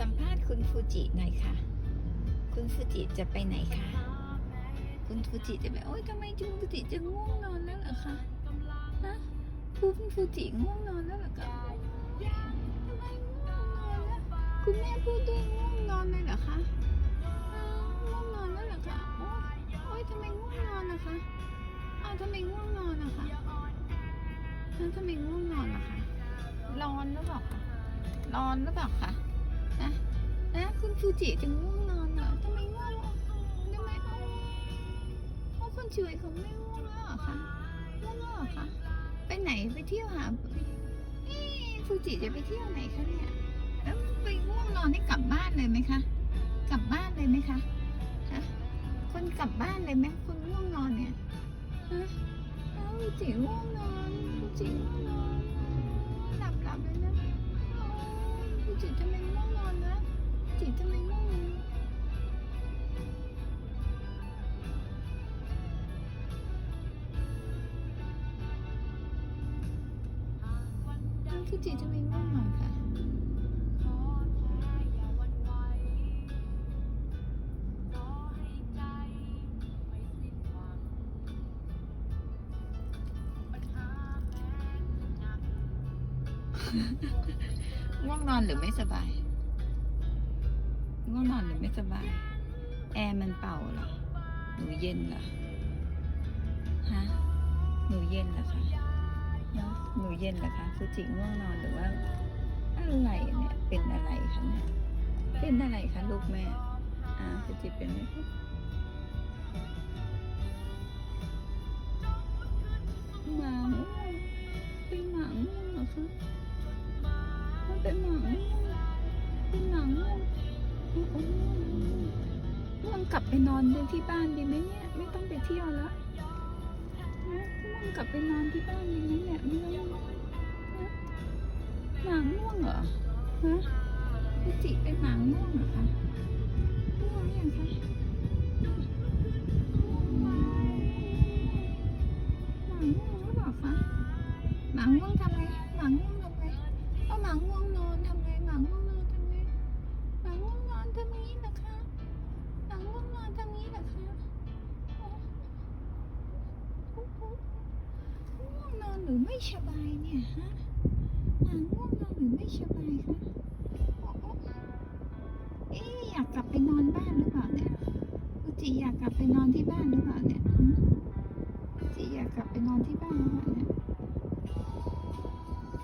สัมภาษณ์คุณฟูจิหน่อยค่ะคุณฟูจิจะไปไหนคะคุณฟูจิจะไปโอ๊ยทำไมคุณฟูจิจะง่วงนอนแล้วเหรอคะฮะคุณฟูจิง่วงนอนแล้วเหรอคะทำไมง่วงนอนแล้วคุณแม่พูดด้วยง่วงนอนเลยเหรอคะง่วงนอนแล้วเหรอคะโอ๊ยทำไมง่วงนอนนะคะทำไมง่วงนอนนะคะทำไมง่วงนอนนะคะร้อนหรือเปล่าคะร้อนหรือเปล่าคะคุณฟูจิจะง่วงนอนเหรอทำไมง่วงทำไมคนช่วยเขาไม่ง่วงแล้วเหรอคะง่วงแล้วเหรอคะไปไหนไปเที่ยวหาฟูจิจะไปเที่ยวไหนคะเนี่ยแล้วไปง่วงนอนให้กลับบ้านเลยไหมคะกลับบ้านเลยไหมคะคนกลับบ้านเลยไหมคนง่วงนอนเนี่ยฟูจิง่วงนอนฟูจิง่วงนอนหลับเลยนะฟูจิทำไมง่วงนอนนะจิทำไมง่วงนอนฟูจิทำไมง่วงนอนคะง่วงนอนหรือไม่สบายง่วงนอนหรือไม่สบายแอร์มันเป่าเหรอหนูเย็นเหรอหนูเย็นเหรอคะหนูเย็นเหรอคะฟูจิง่วงนอนหรือว่าอะไรเนี่ยเป็นอะไรคะเนี่ยเป็นอะไรคะลูกแม่ฟูจิเป็นไหมคะหมาเป็นหมาง่วงเหรอคะมันเป็นหมาง่วงเป็นหมาง่วงง่วงกลับไปนอนที่บ้านดีไหมเนี่ยไม่ต้องไปเที่ยวแล้วง่วงกลับไปนอนที่บ้านดีไหมเนี่ยไม่ต้องหมาง่วงเหรอฟูจิเป็นหมาง่วงเหรอคะง่วงยังคะหมาง่วงหรือเปล่าคะหมาง่วงทำไงหมาง่วงทำไงหมาง่วงนอนทำไงหมาง่วงนอนทำไงหมาง่วงนอนทำนี้นะคะหมาง่วงนอนทำนี้นะคะง่วงนอนหรือไม่สบายเนี่ยหมาง่วงนอนหรือไม่สบายคะอยากกลับไปนอนบ้านหรือเปล่าเนี่ยฟูจิอยากกลับไปนอนที่บ้านหรือเปล่าเนี่ยฟูจิอยากกลับไปนอนที่บ้านหรือเปล่าเนี่ย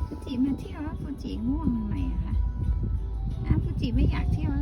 ฟูจิมาเที่ยวแล้วฟูจิง่วงทำไมอะคะฟูจิไม่อยากเที่ยวแล้ว